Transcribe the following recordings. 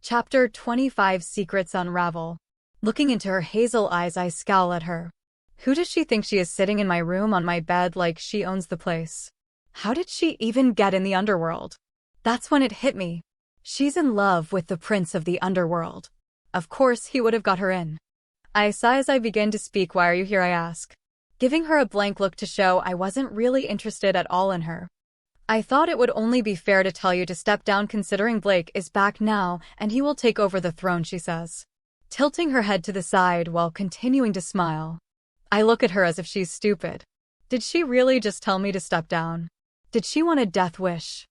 Chapter 25 Secrets Unravel. Looking into her hazel eyes, I scowl at her. Who does she think she is, sitting in my room on my bed like she owns the place? How did she even get in the underworld? That's when it hit me. She's in love with the prince of the underworld. Of course he would have got her in. I sigh as I begin to speak. Why are you here, I ask, giving her a blank look to show I wasn't really interested at all in her. I thought it would only be fair to tell you to step down, considering Blake is back now and he will take over the throne, she says, tilting her head to the side while continuing to smile. I look at her as if she's stupid. Did she really just tell me to step down? Did she want a death wish?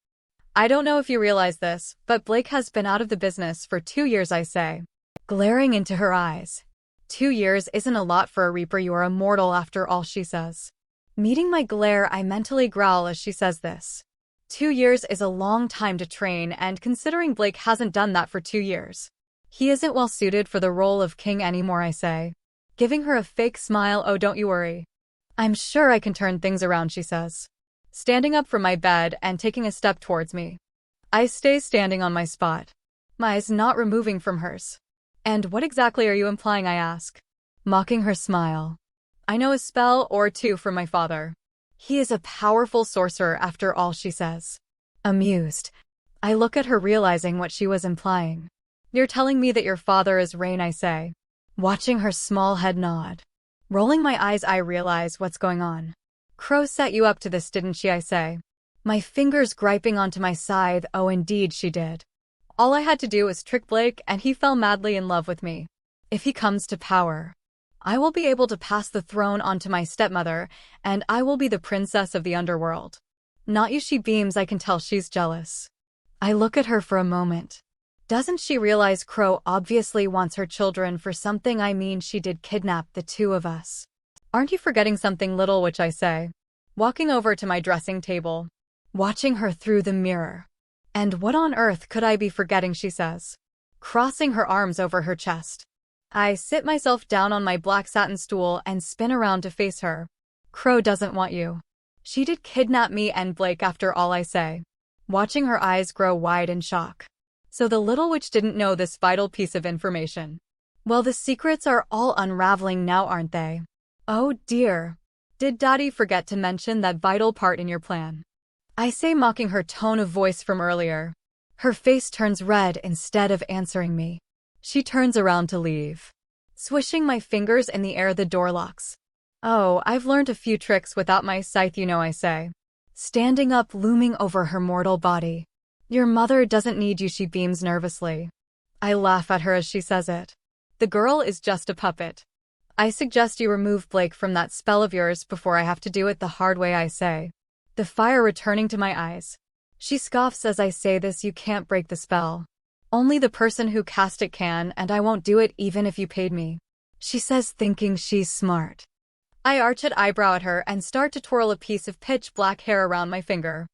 I don't know if you realize this, but Blake has been out of the business for 2 years, I say, glaring into her eyes. 2 years isn't a lot for a Reaper. You are immortal after all, she says. Meeting my glare, I mentally growl as she says this. 2 years is a long time to train, and considering Blake hasn't done that for 2 years, he isn't well suited for the role of king anymore, I say, giving her a fake smile. Oh, don't you worry. I'm sure I can turn things around, she says, standing up from my bed and taking a step towards me. I stay standing on my spot, my eyes not removing from hers. And what exactly are you implying, I ask, mocking her smile. I know a spell or two from my father. He is a powerful sorcerer after all, she says. Amused, I look at her, realizing what she was implying. You're telling me that your father is Rain, I say, watching her small head nod. Rolling my eyes, I realize what's going on. Crow set you up to this, didn't she, I say, my fingers griping onto my scythe. Oh, indeed she did. All I had to do was trick Blake and he fell madly in love with me. If he comes to power, I will be able to pass the throne on to my stepmother, and I will be the princess of the underworld. Not you, she beams. I can tell she's jealous. I look at her for a moment. Doesn't she realize Crow obviously wants her children for something? I mean, she did kidnap the two of us. Aren't you forgetting something, little witch, I say, walking over to my dressing table, watching her through the mirror. And what on earth could I be forgetting, she says, crossing her arms over her chest. I sit myself down on my black satin stool and spin around to face her. Crow doesn't want you. She did kidnap me and Blake after all, I say, watching her eyes grow wide in shock. So the little witch didn't know this vital piece of information. Well, the secrets are all unraveling now, aren't they? Oh dear. Did Daddy forget to mention that vital part in your plan? I say, mocking her tone of voice from earlier. Her face turns red. Instead of answering me, she turns around to leave. Swishing my fingers in the air, the door locks. Oh, I've learned a few tricks without my scythe, you know, I say, standing up, looming over her mortal body. Your mother doesn't need you, she beams nervously. I laugh at her as she says it. The girl is just a puppet. I suggest you remove Blake from that spell of yours before I have to do it the hard way, I say, the fire returning to my eyes. She scoffs as I say this. You can't break the spell. Only the person who cast it can, and I won't do it even if you paid me, she says, thinking she's smart. I arch an eyebrow at her and start to twirl a piece of pitch black hair around my finger.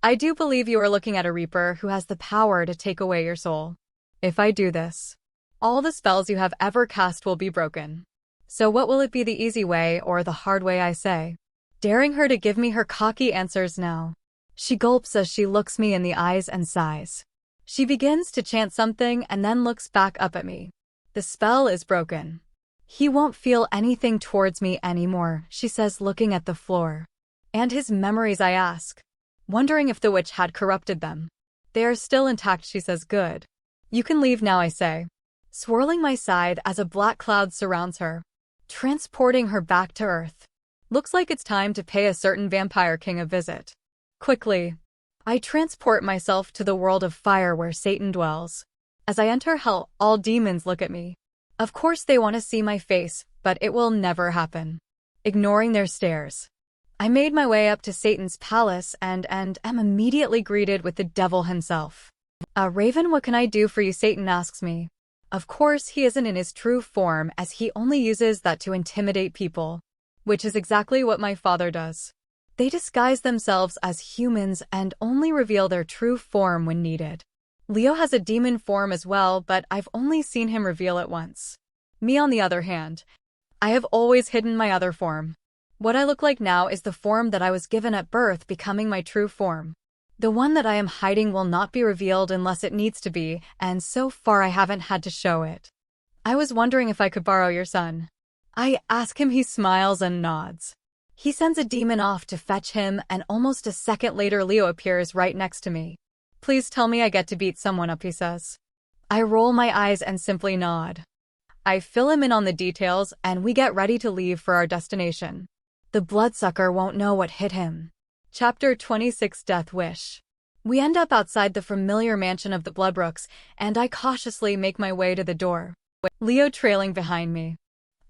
I do believe you are looking at a Reaper who has the power to take away your soul. If I do this, all the spells you have ever cast will be broken. So what will it be, the easy way or the hard way, I say, daring her to give me her cocky answers now. She gulps as she looks me in the eyes and sighs. She begins to chant something and then looks back up at me. The spell is broken. He won't feel anything towards me anymore, she says, looking at the floor. And his memories, I ask, wondering if the witch had corrupted them. They are still intact, she says. Good. You can leave now, I say, swirling my scythe as a black cloud surrounds her, transporting her back to Earth. Looks like it's time to pay a certain vampire king a visit. Quickly, I transport myself to the world of fire where Satan dwells. As I enter hell, all demons look at me. Of course they want to see my face, but it will never happen. Ignoring their stares, I made my way up to Satan's palace and am immediately greeted with the devil himself. Raven, what can I do for you? Satan asks me. Of course he isn't in his true form, as he only uses that to intimidate people, which is exactly what my father does. They disguise themselves as humans and only reveal their true form when needed. Leo has a demon form as well, but I've only seen him reveal it once. Me, on the other hand, I have always hidden my other form. What I look like now is the form that I was given at birth, becoming my true form. The one that I am hiding will not be revealed unless it needs to be, and so far I haven't had to show it. I was wondering if I could borrow your son. I ask him, he smiles and nods. He sends a demon off to fetch him, and almost a second later Leo appears right next to me. Please tell me I get to beat someone up, he says. I roll my eyes and simply nod. I fill him in on the details, and we get ready to leave for our destination. The bloodsucker won't know what hit him. Chapter 26 Death Wish. We end up outside the familiar mansion of the Bloodbrooks, and I cautiously make my way to the door, Leo trailing behind me.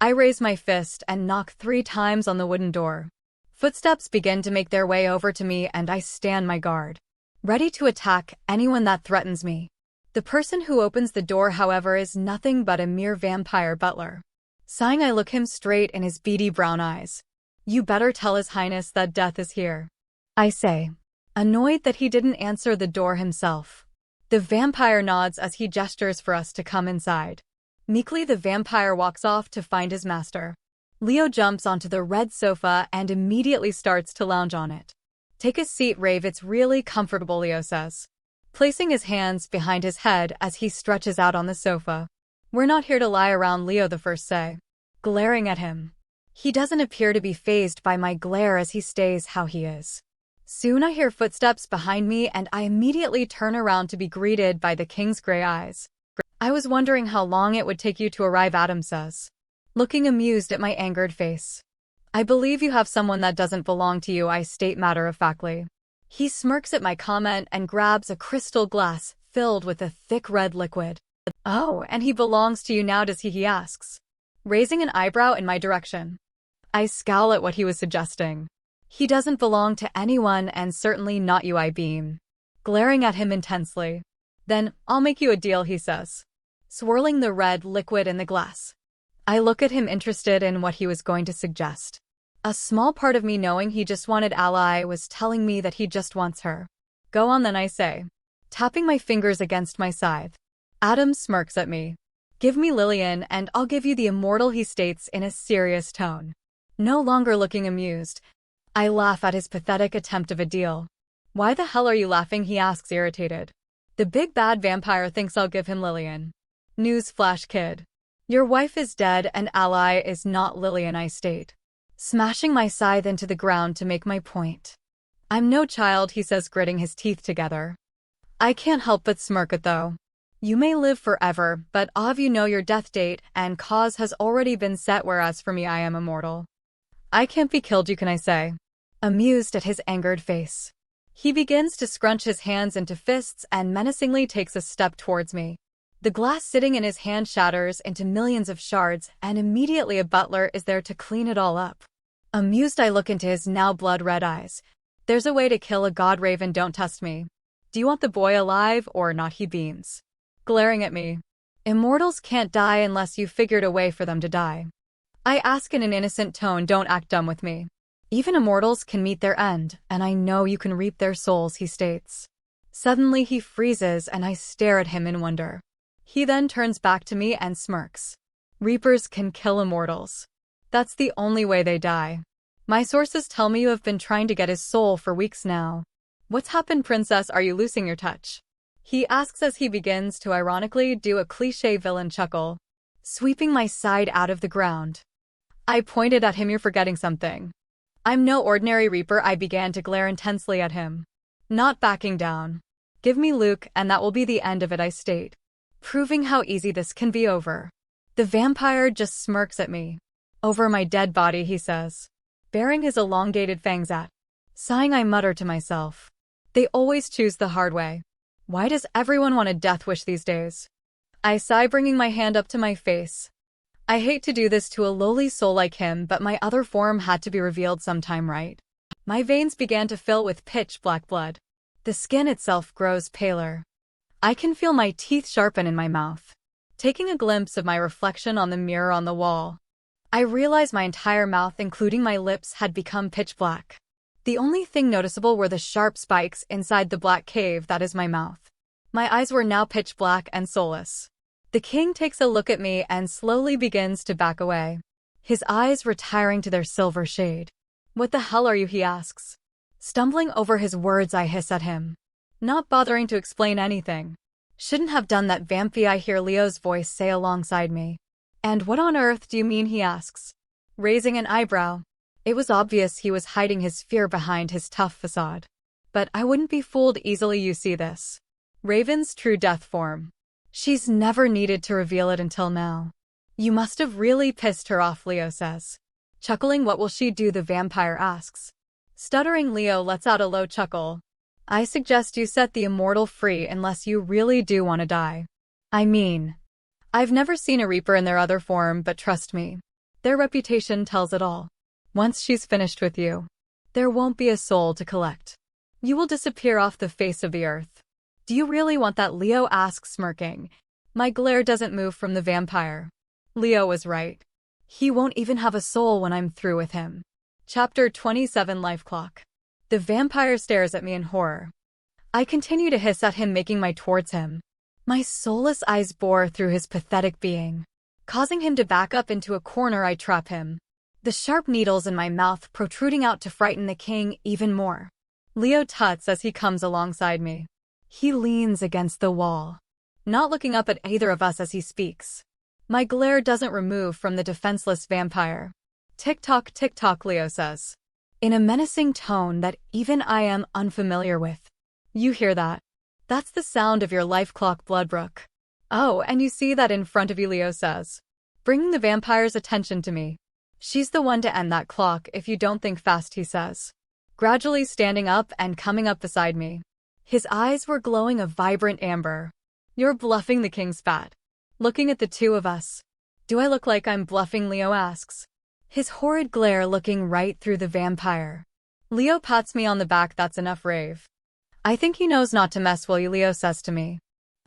I raise my fist and knock 3 times on the wooden door. Footsteps begin to make their way over to me, and I stand my guard, ready to attack anyone that threatens me. The person who opens the door, however, is nothing but a mere vampire butler. Sighing, I look him straight in his beady brown eyes. You better tell His Highness that death is here, I say, annoyed that he didn't answer the door himself. The vampire nods as he gestures for us to come inside. Meekly, the vampire walks off to find his master. Leo jumps onto the red sofa and immediately starts to lounge on it. Take a seat, Rave, it's really comfortable, Leo says, placing his hands behind his head as he stretches out on the sofa. We're not here to lie around, Leo the first say, glaring at him. He doesn't appear to be fazed by my glare as he stays how he is. Soon I hear footsteps behind me, and I immediately turn around to be greeted by the king's gray eyes. I was wondering how long it would take you to arrive, Adam says, looking amused at my angered face. I believe you have someone that doesn't belong to you, I state matter-of-factly. He smirks at my comment and grabs a crystal glass filled with a thick red liquid. Oh, and he belongs to you now, does he asks, raising an eyebrow in my direction. I scowl at what he was suggesting. He doesn't belong to anyone, and certainly not you, I beam, glaring at him intensely. Then, I'll make you a deal, he says, swirling the red liquid in the glass. I look at him, interested in what he was going to suggest. A small part of me, knowing he just wanted ally, was telling me that he just wants her. Go on then, I say, tapping my fingers against my scythe. Adam smirks at me. Give me Lillian and I'll give you the immortal, he states in a serious tone. No longer looking amused, I laugh at his pathetic attempt of a deal. Why the hell are you laughing, he asks, irritated. The big bad vampire thinks I'll give him Lillian. Newsflash, kid. Your wife is dead and ally is not Lillian, I state, smashing my scythe into the ground to make my point. I'm no child, he says, gritting his teeth together. I can't help but smirk it though. You may live forever, but all of you know your death date and cause has already been set, whereas for me I am immortal. I can't be killed, you can, I say, amused at his angered face. He begins to scrunch his hands into fists and menacingly takes a step towards me. The glass sitting in his hand shatters into millions of shards, and immediately a butler is there to clean it all up. Amused, I look into his now blood-red eyes. There's a way to kill a god, Raven, don't test me. Do you want the boy alive or not, he beams, glaring at me. Immortals can't die unless you figured a way for them to die. I ask in an innocent tone, don't act dumb with me. Even immortals can meet their end, and I know you can reap their souls, he states. Suddenly he freezes and I stare at him in wonder. He then turns back to me and smirks. Reapers can kill immortals. That's the only way they die. My sources tell me you have been trying to get his soul for weeks now. What's happened, princess? Are you losing your touch? He asks as he begins to ironically do a cliché villain chuckle, sweeping my side out of the ground. I pointed at him, you're forgetting something. I'm no ordinary reaper, I began to glare intensely at him. Not backing down. Give me Luke and that will be the end of it, I state, proving how easy this can be over. The vampire just smirks at me. Over my dead body, he says, baring his elongated fangs at. Sighing, I mutter to myself. They always choose the hard way. Why does everyone want a death wish these days? I sigh, bringing my hand up to my face. I hate to do this to a lowly soul like him, but my other form had to be revealed sometime, right? My veins began to fill with pitch black blood. The skin itself grows paler. I can feel my teeth sharpen in my mouth. Taking a glimpse of my reflection on the mirror on the wall, I realize my entire mouth, including my lips, had become pitch black. The only thing noticeable were the sharp spikes inside the black cave that is my mouth. My eyes were now pitch black and soulless. The king takes a look at me and slowly begins to back away, his eyes retiring to their silver shade. What the hell are you, he asks. Stumbling over his words, I hiss at him. not bothering to explain anything. Shouldn't have done that, Vampy, I hear Leo's voice say alongside me. And what on earth do you mean, he asks, raising an eyebrow. It was obvious he was hiding his fear behind his tough facade. But I wouldn't be fooled easily, you see this. Raven's true death form. She's never needed to reveal it until now. You must have really pissed her off, Leo says. Chuckling, what will she do, the vampire asks. Stuttering, Leo lets out a low chuckle. I suggest you set the immortal free unless you really do want to die. I mean, I've never seen a Reaper in their other form, but trust me, their reputation tells it all. Once she's finished with you, there won't be a soul to collect. You will disappear off the face of the earth. Do you really want that, Leo asks, smirking. My glare doesn't move from the vampire. Leo was right. He won't even have a soul when I'm through with him. Chapter 27, Life Clock. The vampire stares at me in horror. I continue to hiss at him, making my towards him. My soulless eyes bore through his pathetic being. Causing him to back up into a corner, I trap him. The sharp needles in my mouth protruding out to frighten the king even more. Leo tuts as he comes alongside me. He leans against the wall, not looking up at either of us as he speaks. My glare doesn't remove from the defenseless vampire. Tick-tock, Leo says, in a menacing tone that even I am unfamiliar with. You hear that? That's the sound of your life clock, Bloodbrook. Oh, and you see that in front of you, Leo says, bringing the vampire's attention to me. She's the one to end that clock if you don't think fast, he says, gradually standing up and coming up beside me. His eyes were glowing a vibrant amber. You're bluffing, the king spat, looking at the two of us. Do I look like I'm bluffing, Leo asks, his horrid glare looking right through the vampire. Leo pats me on the back. That's enough, Rave. I think he knows not to mess, will you, Leo says to me.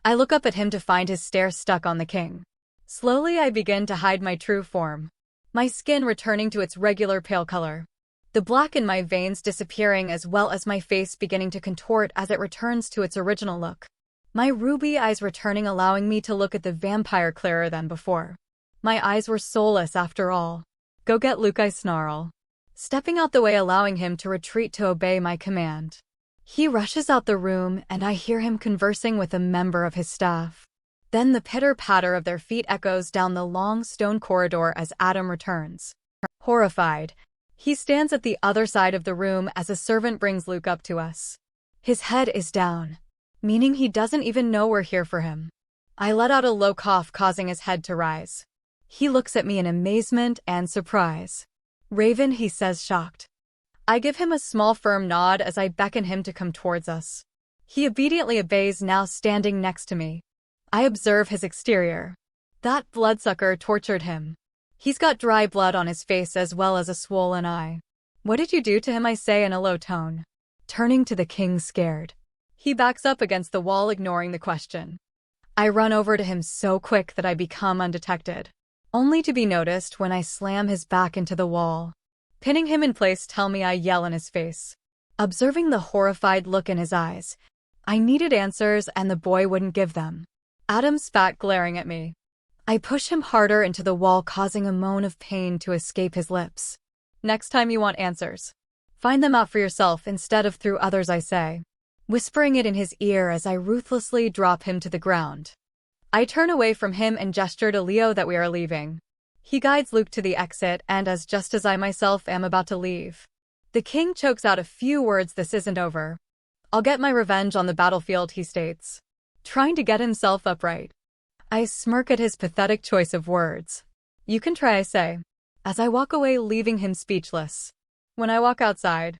I look up at him to find his stare stuck on the king. Slowly I begin to hide my true form, my skin returning to its regular pale color. The black in my veins disappearing, as well as my face beginning to contort as it returns to its original look. My ruby eyes returning, allowing me to look at the vampire clearer than before. My eyes were soulless after all. Go get Luke, I snarl, stepping out the way, allowing him to retreat to obey my command. He rushes out the room, and I hear him conversing with a member of his staff. Then the pitter-patter of their feet echoes down the long stone corridor as Adam returns. Horrified, he stands at the other side of the room as a servant brings Luke up to us. His head is down, meaning he doesn't even know we're here for him. I let out a low cough, causing his head to rise. He looks at me in amazement and surprise. Raven, he says, shocked. I give him a small firm nod as I beckon him to come towards us. He obediently obeys, now standing next to me. I observe his exterior. That bloodsucker tortured him. He's got dry blood on his face as well as a swollen eye. What did you do to him, I say in a low tone, turning to the king, scared. He backs up against the wall, ignoring the question. I run over to him so quick that I become undetected, only to be noticed when I slam his back into the wall. Pinning him in place, tell me, I yell in his face. Observing the horrified look in his eyes, I needed answers and the boy wouldn't give them. Adam spat, glaring at me. I push him harder into the wall, causing a moan of pain to escape his lips. Next time you want answers, find them out for yourself instead of through others, I say, whispering it in his ear as I ruthlessly drop him to the ground. I turn away from him and gesture to Leo that we are leaving. He guides Luke to the exit, and just as I myself am about to leave, the king chokes out a few words. This isn't over. I'll get my revenge on the battlefield, he states, trying to get himself upright. I smirk at his pathetic choice of words. You can try, I say, as I walk away, leaving him speechless. When I walk outside,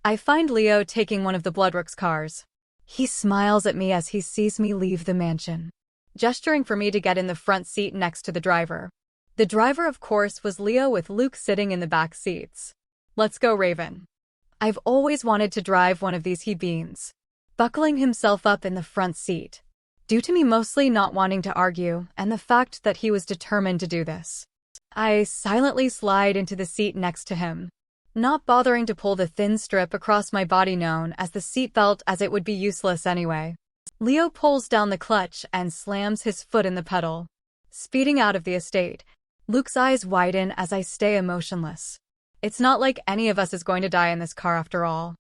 I find Leo taking one of the Bloodrook's cars. He smiles at me as he sees me leave the mansion, gesturing for me to get in the front seat next to the driver. The driver, of course, was Leo, with Luke sitting in the back seats. Let's go, Raven. I've always wanted to drive one of these, he beams, buckling himself up in the front seat, due to me mostly not wanting to argue and the fact that he was determined to do this. I silently slide into the seat next to him, not bothering to pull the thin strip across my body known as the seatbelt, as it would be useless anyway. Leo pulls down the clutch and slams his foot in the pedal, speeding out of the estate. Luke's eyes widen as I stay emotionless. It's not like any of us is going to die in this car after all.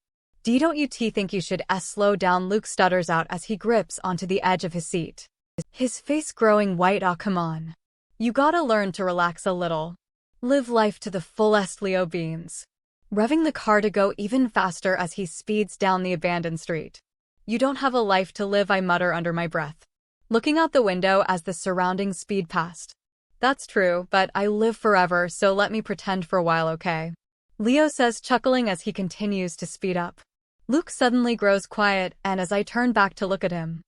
Don't you think you should slow down? Luke stutters out as he grips onto the edge of his seat. His face growing white. Oh, come on. You gotta learn to relax a little. Live life to the fullest, Leo beams, revving the car to go even faster as he speeds down the abandoned street. You don't have a life to live, I mutter under my breath, looking out the window as the surroundings speed past. That's true, but I live forever, so let me pretend for a while, okay? Leo says, chuckling as he continues to speed up. Luke suddenly grows quiet, and as I turn back to look at him,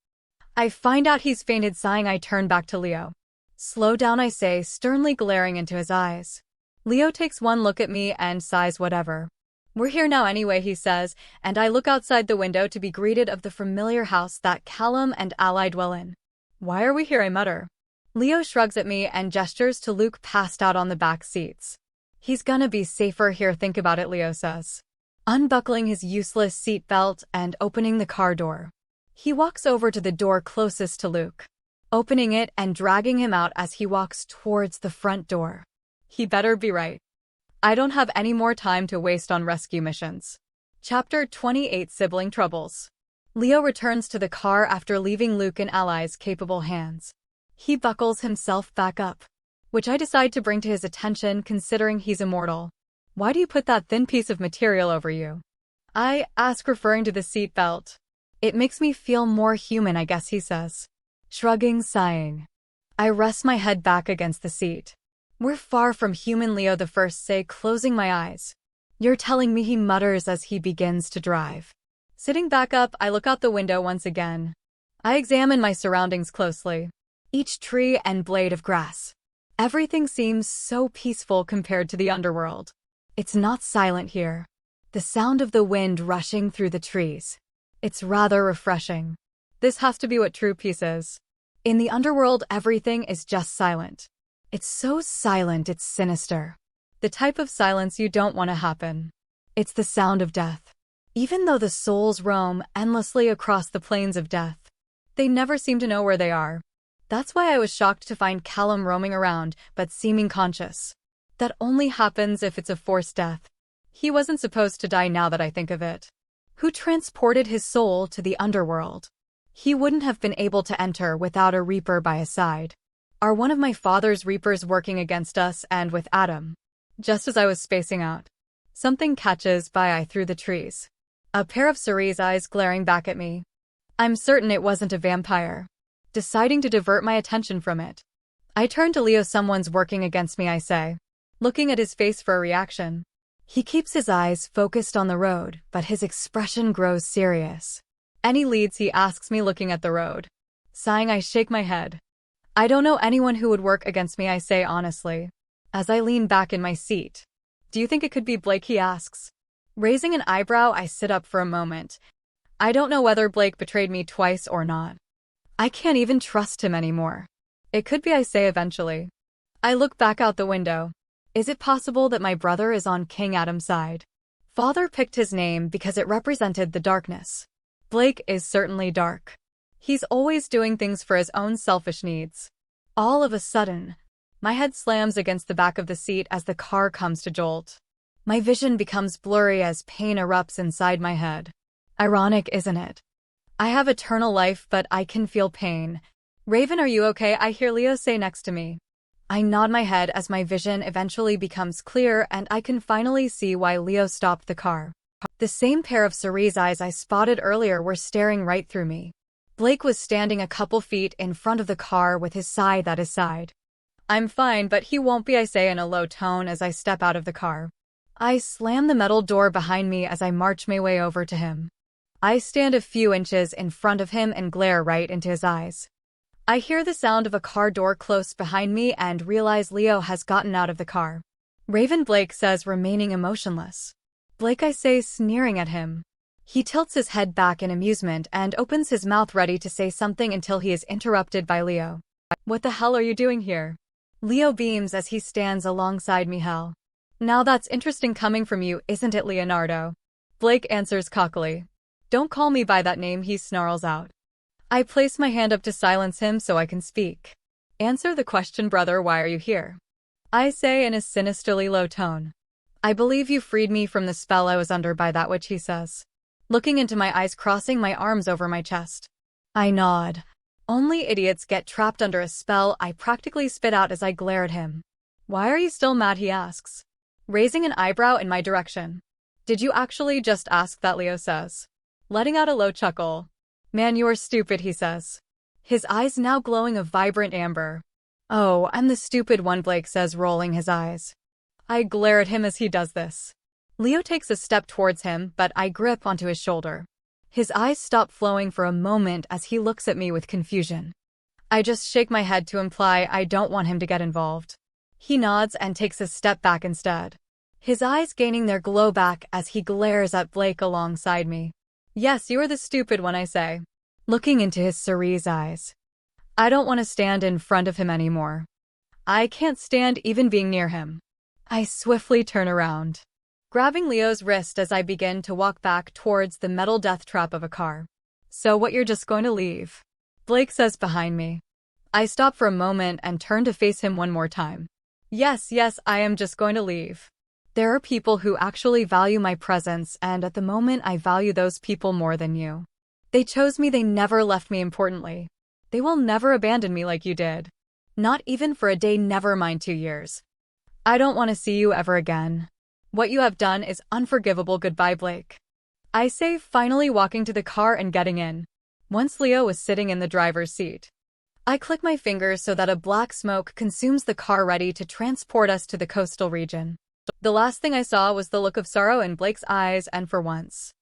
I find out he's fainted. Sighing, I turn back to Leo. Slow down, I say, sternly glaring into his eyes. Leo takes one look at me and sighs. Whatever. We're here now anyway, he says, and I look outside the window to be greeted of the familiar house that Callum and Ally dwell in. Why are we here, I mutter. Leo shrugs at me and gestures to Luke passed out on the back seats. He's gonna be safer here, think about it, Leo says, unbuckling his useless seatbelt and opening the car door. He walks over to the door closest to Luke, opening it and dragging him out as he walks towards the front door. He better be right. I don't have any more time to waste on rescue missions. Chapter 28: Sibling Troubles. Leo returns to the car after leaving Luke in Ally's capable hands. He buckles himself back up, which I decide to bring to his attention considering he's immortal. Why do you put that thin piece of material over you? I ask, referring to the seat belt. It makes me feel more human, I guess, he says, shrugging, sighing. I rest my head back against the seat. We're far from human, Leo the first say, closing my eyes. You're telling me, he mutters as he begins to drive. Sitting back up, I look out the window once again. I examine my surroundings closely. Each tree and blade of grass. Everything seems so peaceful compared to the underworld. It's not silent here. The sound of the wind rushing through the trees. It's rather refreshing. This has to be what true peace is. In the underworld, everything is just silent. It's so silent, it's sinister. The type of silence you don't want to happen. It's the sound of death. Even though the souls roam endlessly across the plains of death, they never seem to know where they are. That's why I was shocked to find Callum roaming around, but seeming conscious. That only happens if it's a forced death. He wasn't supposed to die, now that I think of it. Who transported his soul to the underworld? He wouldn't have been able to enter without a reaper by his side. Are one of my father's reapers working against us and with Adam? Just as I was spacing out, something catches my eye through the trees. A pair of cerise eyes glaring back at me. I'm certain it wasn't a vampire. Deciding to divert my attention from it, I turn to Leo. Someone's working against me, I say, looking at his face for a reaction. He keeps his eyes focused on the road, but his expression grows serious. Any leads, he asks me, looking at the road. Sighing, I shake my head. I don't know anyone who would work against me, I say honestly, as I lean back in my seat. Do you think it could be Blake, he asks. Raising an eyebrow, I sit up for a moment. I don't know whether Blake betrayed me twice or not. I can't even trust him anymore. It could be, I say eventually. I look back out the window. Is it possible that my brother is on King Adam's side? Father picked his name because it represented the darkness. Blake is certainly dark. He's always doing things for his own selfish needs. All of a sudden, my head slams against the back of the seat as the car comes to jolt. My vision becomes blurry as pain erupts inside my head. Ironic, isn't it? I have eternal life, but I can feel pain. Raven, are you okay? I hear Leo say next to me. I nod my head as my vision eventually becomes clear and I can finally see why Leo stopped the car. The same pair of cerise eyes I spotted earlier were staring right through me. Blake was standing a couple feet in front of the car with his scythe at his side. I'm fine, but he won't be, I say in a low tone as I step out of the car. I slam the metal door behind me as I march my way over to him. I stand a few inches in front of him and glare right into his eyes. I hear the sound of a car door close behind me and realize Leo has gotten out of the car. Raven, Blake says, remaining emotionless. Blake, I say, sneering at him. He tilts his head back in amusement and opens his mouth ready to say something until he is interrupted by Leo. What the hell are you doing here? Leo beams as he stands alongside me. Hell. Now that's interesting coming from you, isn't it, Leonardo? Blake answers cockily. Don't call me by that name, he snarls out. I place my hand up to silence him so I can speak. Answer the question, brother, why are you here? I say in a sinisterly low tone. I believe you freed me from the spell I was under by that which, he says. looking into my eyes, crossing my arms over my chest. I nod. Only idiots get trapped under a spell, I practically spit out as I glare at him. Why are you still mad, he asks, raising an eyebrow in my direction. Did you actually just ask that, Leo says, letting out a low chuckle. Man, you are stupid, he says, his eyes now glowing a vibrant amber. Oh, I'm the stupid one, Blake says, rolling his eyes. I glare at him as he does this. Leo takes a step towards him, but I grip onto his shoulder. His eyes stop flowing for a moment as he looks at me with confusion. I just shake my head to imply I don't want him to get involved. He nods and takes a step back instead, his eyes gaining their glow back as he glares at Blake alongside me. Yes, you are the stupid one, I say, looking into his cerise eyes. I don't want to stand in front of him anymore. I can't stand even being near him. I swiftly turn around, grabbing Leo's wrist as I begin to walk back towards the metal death trap of a car. So what, you're just going to leave? Blake says behind me. I stop for a moment and turn to face him one more time. Yes, I am just going to leave. There are people who actually value my presence, and at the moment I value those people more than you. They chose me, they never left me, importantly. They will never abandon me like you did. Not even for a day, never mind 2 years. I don't want to see you ever again. What you have done is unforgivable. Goodbye, Blake, I say, finally walking to the car and getting in. Once Leo was sitting in the driver's seat, I click my fingers so that a black smoke consumes the car, ready to transport us to the coastal region. The last thing I saw was the look of sorrow in Blake's eyes, and for once,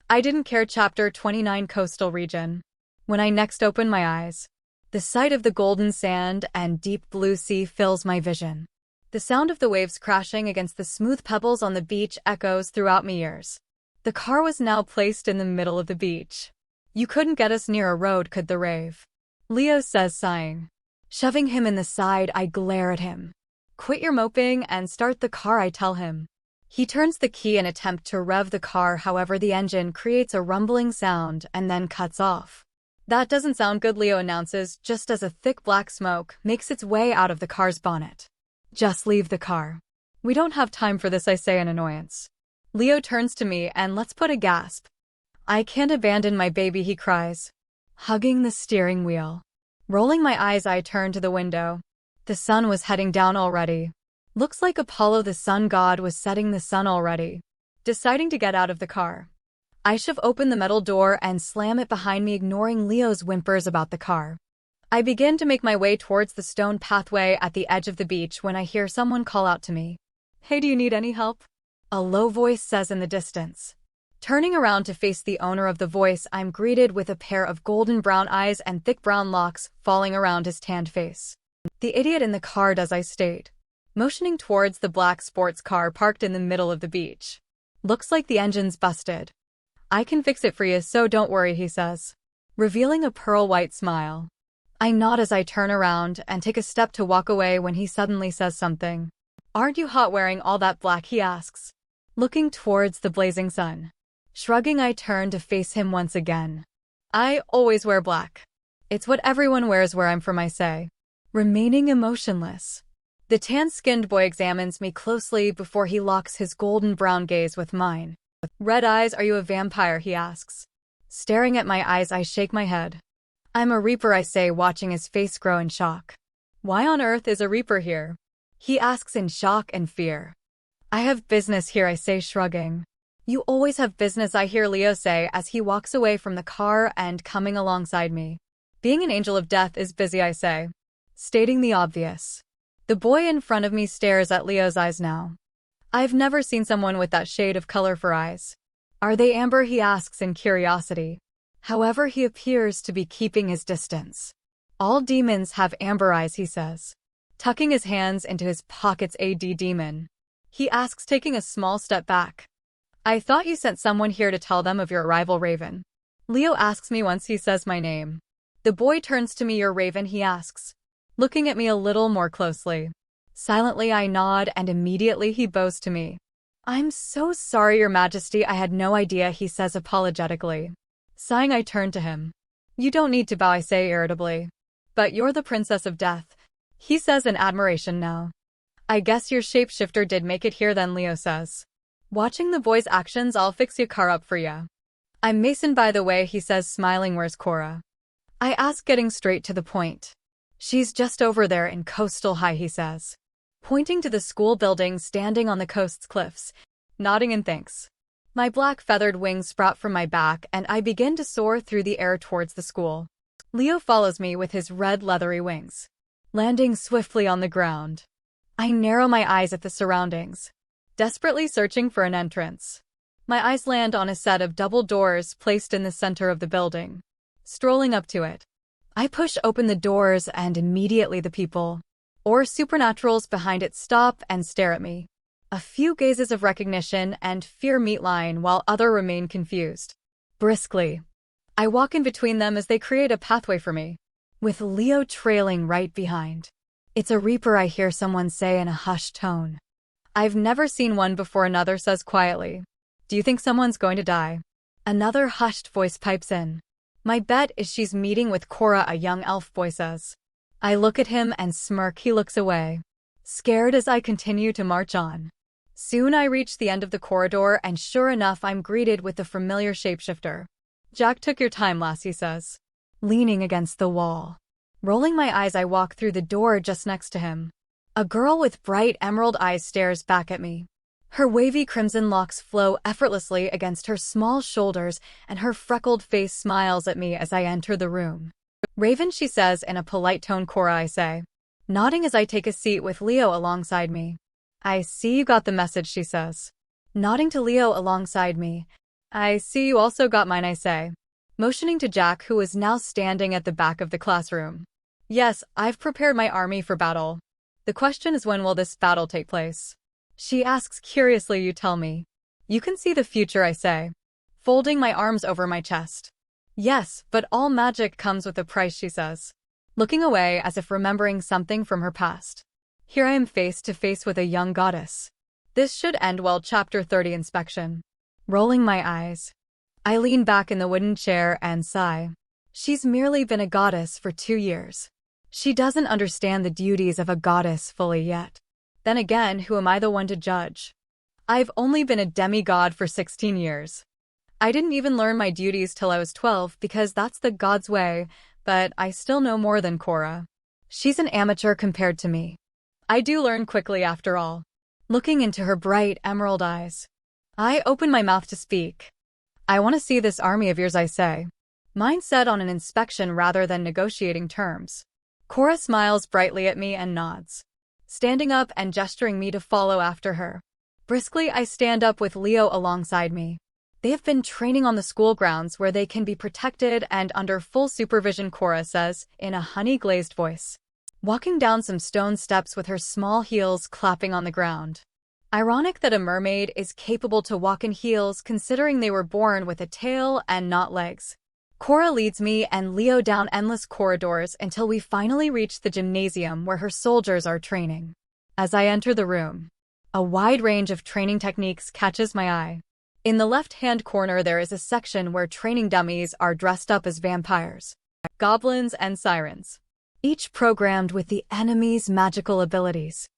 I didn't care. Chapter 29, Coastal Region. When I next open my eyes, the sight of the golden sand and deep blue sea fills my vision. The sound of the waves crashing against the smooth pebbles on the beach echoes throughout my ears. The car was now placed in the middle of the beach. You couldn't get us near a road, could the rave? Leo says, sighing. Shoving him in the side, I glare at him. Quit your moping and start the car, I tell him. He turns the key and attempts to rev the car, however the engine creates a rumbling sound and then cuts off. That doesn't sound good, Leo announces, just as a thick black smoke makes its way out of the car's bonnet. Just leave the car. We don't have time for this, I say in annoyance. Leo turns to me and lets put a gasp. I can't abandon my baby, he cries, hugging the steering wheel. Rolling my eyes, I turn to the window. The sun was heading down already. Looks like Apollo, the sun god, was setting the sun already. Deciding to get out of the car, I shove open the metal door and slam it behind me, ignoring Leo's whimpers about the car. I begin to make my way towards the stone pathway at the edge of the beach when I hear someone call out to me. Hey, do you need any help? A low voice says in the distance. Turning around to face the owner of the voice, I'm greeted with a pair of golden brown eyes and thick brown locks falling around his tanned face. The idiot in the car does, I state, motioning towards the black sports car parked in the middle of the beach. Looks like the engine's busted. I can fix it for you, so don't worry, he says, revealing a pearl-white smile. I nod as I turn around and take a step to walk away when he suddenly says something. Aren't you hot wearing all that black, he asks, looking towards the blazing sun. Shrugging, I turn to face him once again. I always wear black. It's what everyone wears where I'm from, I say, remaining emotionless. The tan-skinned boy examines me closely before he locks his golden brown gaze with mine. Red eyes, are you a vampire, he asks. Staring at my eyes, I shake my head. I'm a reaper, I say, watching his face grow in shock. Why on earth is a reaper here? He asks in shock and fear. I have business here, I say, shrugging. You always have business, I hear Leo say as he walks away from the car and coming alongside me. Being an angel of death is busy, I say, stating the obvious. The boy in front of me stares at Leo's eyes now. I've never seen someone with that shade of color for eyes. Are they amber, he asks in curiosity. However, he appears to be keeping his distance. All demons have amber eyes, he says, tucking his hands into his pockets. AD demon, he asks, taking a small step back. I thought you sent someone here to tell them of your arrival, Raven. Leo asks me once he says my name. The boy turns to me. You're Raven, he asks, looking at me a little more closely. Silently, I nod and immediately he bows to me. I'm so sorry, Your Majesty, I had no idea, he says apologetically. Sighing, I turn to him. You don't need to bow, I say irritably. But you're the Princess of Death, he says in admiration now. I guess your shapeshifter did make it here then, Leo says. Watching the boy's actions, I'll fix your car up for ya. "I'm Mason, by the way," he says, smiling. "Where's Cora?" I ask, getting straight to the point. "She's just over there in Coastal High," he says, pointing to the school building standing on the coast's cliffs. Nodding in thanks. My black feathered wings sprout from my back and I begin to soar through the air towards the school. Leo follows me with his red leathery wings, landing swiftly on the ground. I narrow my eyes at the surroundings, desperately searching for an entrance. My eyes land on a set of double doors placed in the center of the building. Strolling up to it, I push open the doors and immediately the people, or supernaturals behind it, stop and stare at me. A few gazes of recognition and fear meet line while others remain confused. Briskly, I walk in between them as they create a pathway for me, with Leo trailing right behind. "It's a reaper," I hear someone say in a hushed tone. "I've never seen one before," another says quietly. "Do you think someone's going to die?" Another hushed voice pipes in. "My bet is she's meeting with Cora," a young elf boy says. I look at him and smirk. He looks away, scared as I continue to march on. Soon I reach the end of the corridor and sure enough I'm greeted with the familiar shapeshifter. "Jack took your time, lass," he says, leaning against the wall. Rolling my eyes, I walk through the door just next to him. A girl with bright emerald eyes stares back at me. Her wavy crimson locks flow effortlessly against her small shoulders and her freckled face smiles at me as I enter the room. "Raven," she says in a polite tone. "Cora," I say, nodding as I take a seat with Leo alongside me. "I see you got the message," she says, nodding to Leo alongside me. "I see you also got mine," I say, motioning to Jack, who is now standing at the back of the classroom. "Yes, I've prepared my army for battle. The question is, when will this battle take place?" She asks curiously. "You tell me." "You can see the future," I say, folding my arms over my chest. "Yes, but all magic comes with a price," she says, looking away as if remembering something from her past. Here I am face to face with a young goddess. This should end well. Chapter 30, Inspection. Rolling my eyes, I lean back in the wooden chair and sigh. She's merely been a goddess for 2 years. She doesn't understand the duties of a goddess fully yet. Then again, who am I the one to judge? I've only been a demigod for 16 years. I didn't even learn my duties till I was 12 because that's the god's way, but I still know more than Cora. She's an amateur compared to me. I do learn quickly after all. Looking into her bright emerald eyes, I open my mouth to speak. "I want to see this army of yours," I say, mind set on an inspection rather than negotiating terms. Cora smiles brightly at me and nods, standing up and gesturing me to follow after her. Briskly, I stand up with Leo alongside me. They have been training on the school grounds where they can be protected and under full supervision, Cora says in a honey-glazed voice, walking down some stone steps with her small heels clapping on the ground. Ironic that a mermaid is capable to walk in heels considering they were born with a tail and not legs. Cora leads me and Leo down endless corridors until we finally reach the gymnasium where her soldiers are training. As I enter the room, a wide range of training techniques catches my eye. In the left-hand corner there is a section where training dummies are dressed up as vampires, goblins, and sirens, each programmed with the enemy's magical abilities.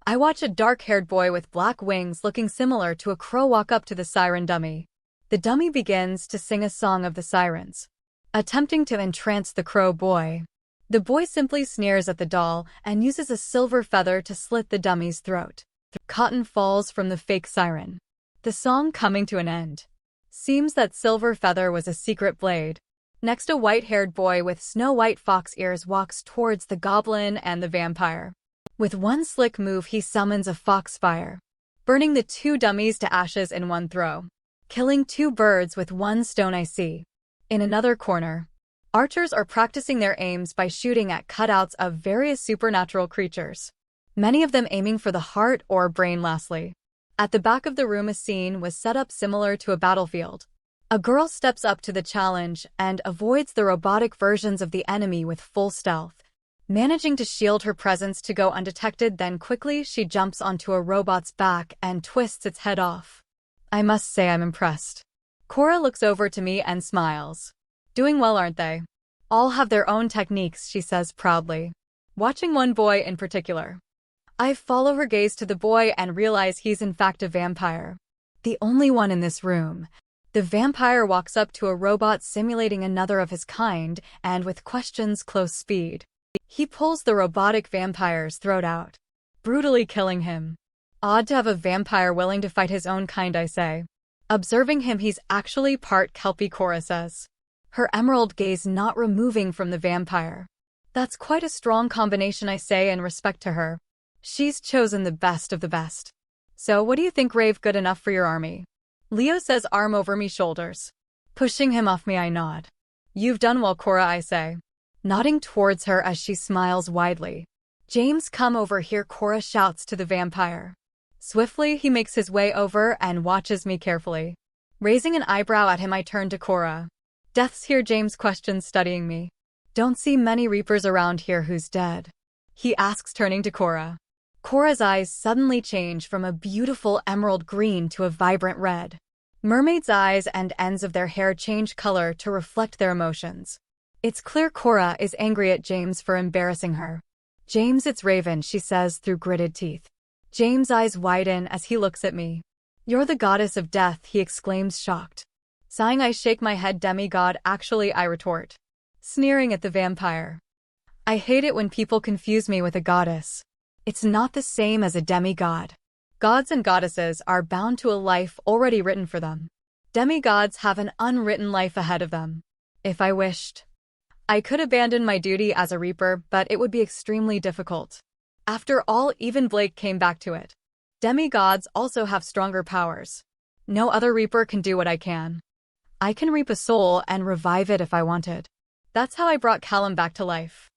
I watch a dark-haired boy with black wings looking similar to a crow walk up to the siren dummy. The dummy begins to sing a song of the sirens, attempting to entrance the crow boy. The boy simply sneers at the doll and uses a silver feather to slit the dummy's throat. Cotton falls from the fake siren, the song coming to an end. Seems that silver feather was a secret blade. Next, a white-haired boy with snow-white fox ears walks towards the goblin and the vampire. With one slick move, he summons a foxfire, burning the 2 dummies to ashes in one throw, killing 2 birds with 1 stone. I see. In another corner, archers are practicing their aims by shooting at cutouts of various supernatural creatures, many of them aiming for the heart or brain. Lastly, at the back of the room, a scene was set up similar to a battlefield. A girl steps up to the challenge and avoids the robotic versions of the enemy with full stealth, managing to shield her presence to go undetected. Then quickly she jumps onto a robot's back and twists its head off. I must say I'm impressed. Cora looks over to me and smiles. "Doing well, aren't they? All have their own techniques," she says proudly, watching one boy in particular. I follow her gaze to the boy and realize he's in fact a vampire, the only one in this room, The vampire walks up to a robot simulating another of his kind, and with questions close speed, he pulls the robotic vampire's throat out, brutally killing him. Odd to have a vampire willing to fight his own kind, I say. Observing him, he's actually part Kelpie, Cora says, her emerald gaze not removing from the vampire. That's quite a strong combination, I say in respect to her. She's chosen the best of the best. So what do you think, Rave? Good enough for your army? Leo says, arm over me shoulders. Pushing him off me, I nod. You've done well, Cora, I say, nodding towards her as she smiles widely. James, come over here, Cora shouts to the vampire. Swiftly, he makes his way over and watches me carefully. Raising an eyebrow at him, I turn to Cora. Death's here, James questions, studying me. Don't see many Reapers around here. Who's dead? He asks, turning to Cora. Cora's eyes suddenly change from a beautiful emerald green to a vibrant red. Mermaid's eyes and ends of their hair change color to reflect their emotions. It's clear Cora is angry at James for embarrassing her. James, it's Raven, she says through gritted teeth. James' eyes widen as he looks at me. You're the goddess of death, he exclaims, shocked. Sighing, I shake my head. Demigod, actually, I retort, sneering at the vampire. I hate it when people confuse me with a goddess. It's not the same as a demigod. Gods and goddesses are bound to a life already written for them. Demigods have an unwritten life ahead of them. If I wished, I could abandon my duty as a Reaper, but it would be extremely difficult. After all, even Blake came back to it. Demigods also have stronger powers. No other Reaper can do what I can. I can reap a soul and revive it if I wanted. That's how I brought Callum back to life.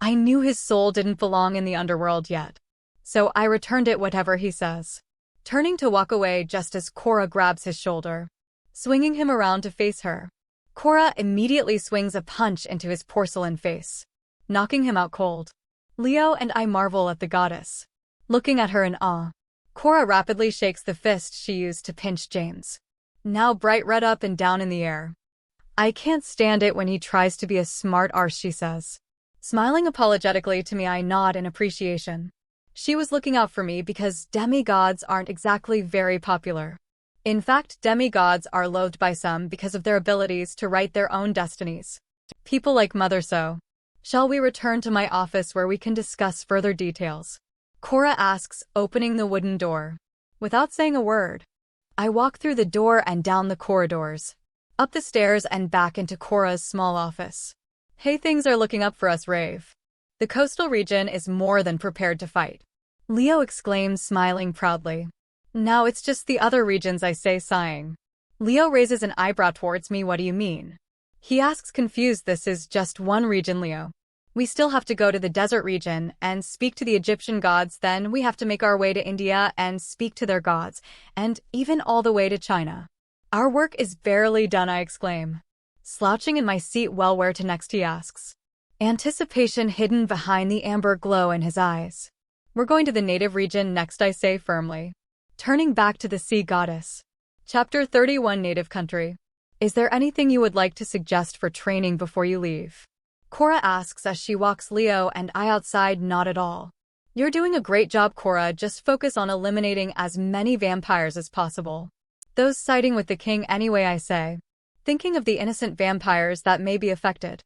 I knew his soul didn't belong in the underworld yet, so I returned it, whatever he says. Turning to walk away just as Cora grabs his shoulder, swinging him around to face her. Cora immediately swings a punch into his porcelain face, knocking him out cold. Leo and I marvel at the goddess, looking at her in awe. Cora rapidly shakes the fist she used to pinch James, now bright red, up and down in the air. I can't stand it when he tries to be a smart arse, she says. Smiling apologetically to me, I nod in appreciation. She was looking out for me because demigods aren't exactly very popular. In fact, demigods are loathed by some because of their abilities to write their own destinies. People like Mother. So, shall we return to my office where we can discuss further details? Cora asks, opening the wooden door. Without saying a word, I walk through the door and down the corridors, up the stairs and back into Cora's small office. Hey, things are looking up for us, Rave. The coastal region is more than prepared to fight, Leo exclaims, smiling proudly. Now it's just the other regions, I say, sighing. Leo raises an eyebrow towards me. What do you mean? He asks, confused. This is just one region, Leo. We still have to go to the desert region and speak to the Egyptian gods, then we have to make our way to India and speak to their gods, and even all the way to China. Our work is barely done, I exclaim. Slouching in my seat, well, where to next, he asks, anticipation hidden behind the amber glow in his eyes. We're going to the native region next, I say firmly, turning back to the sea goddess. Chapter 31, Native Country. Is there anything you would like to suggest for training before you leave? Cora asks as she walks Leo and I outside. Not at all. You're doing a great job, Cora. Just focus on eliminating as many vampires as possible. Those siding with the king anyway, I say, thinking of the innocent vampires that may be affected.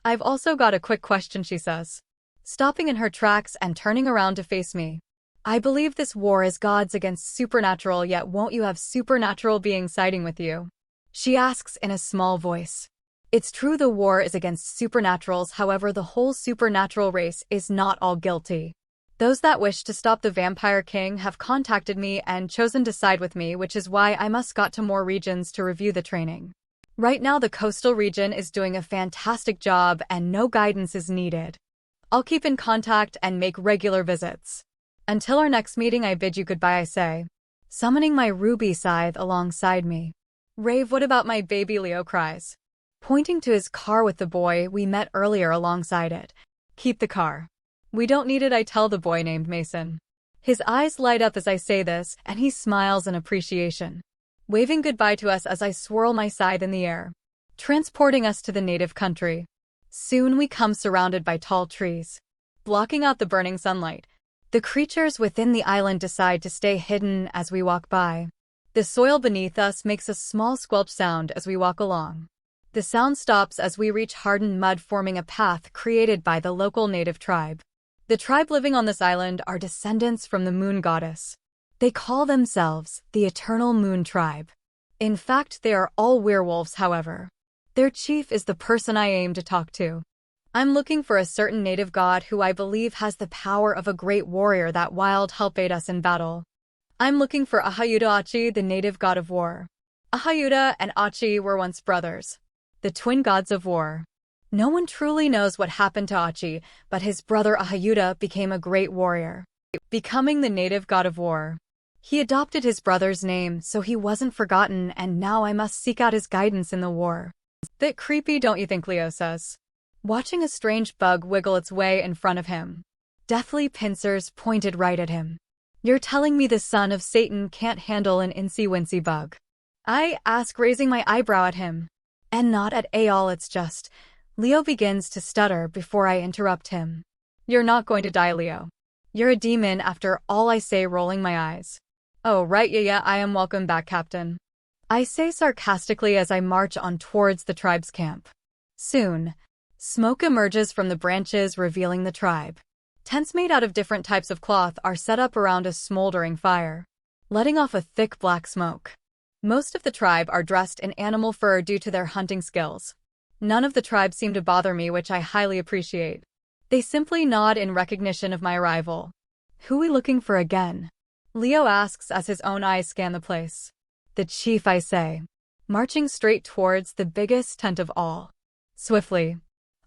I've also got a quick question, she says, stopping in her tracks and turning around to face me. I believe this war is gods against supernatural, yet won't you have supernatural beings siding with you? She asks in a small voice. It's true, the war is against supernaturals, however the whole supernatural race is not all guilty. Those that wish to stop the Vampire King have contacted me and chosen to side with me, which is why I must got to more regions to review the training. Right now the coastal region is doing a fantastic job and no guidance is needed. I'll keep in contact and make regular visits. Until our next meeting, I bid you goodbye, I say, summoning my ruby scythe alongside me. Rave, what about my baby? Leo cries, pointing to his car with the boy we met earlier alongside it. Keep the car. We don't need it, I tell the boy named Mason. His eyes light up as I say this, and he smiles in appreciation, waving goodbye to us as I swirl my scythe in the air, transporting us to the native country. Soon we come surrounded by tall trees, blocking out the burning sunlight. The creatures within the island decide to stay hidden as we walk by. The soil beneath us makes a small squelch sound as we walk along. The sound stops as we reach hardened mud, forming a path created by the local native tribe. The tribe living on this island are descendants from the moon goddess. They call themselves the Eternal Moon Tribe. In fact, they are all werewolves, however. Their chief is the person I aim to talk to. I'm looking for a certain native god who I believe has the power of a great warrior that wild help aid us in battle. I'm looking for Ahayuda Achi, the native god of war. Ahayuda and Achi were once brothers, the twin gods of war. No one truly knows what happened to Achi, but his brother Ahayuda became a great warrior, becoming the native god of war. He adopted his brother's name, so he wasn't forgotten, and now I must seek out his guidance in the war. Bit creepy, don't you think, Leo says, watching a strange bug wiggle its way in front of him. Deathly pincers pointed right at him. You're telling me the son of Satan can't handle an incy-wincy bug? I ask, raising my eyebrow at him. And not at all, it's just... Leo begins to stutter before I interrupt him. You're not going to die, Leo. You're a demon after all, I say, rolling my eyes. Oh, right, yeah, I am. Welcome back, Captain. I say sarcastically as I march on towards the tribe's camp. Soon, smoke emerges from the branches, revealing the tribe. Tents made out of different types of cloth are set up around a smoldering fire, letting off a thick black smoke. Most of the tribe are dressed in animal fur due to their hunting skills. None of the tribe seem to bother me, which I highly appreciate. They simply nod in recognition of my arrival. Who we looking for again? Leo asks as his own eyes scan the place. The chief, I say, marching straight towards the biggest tent of all. Swiftly,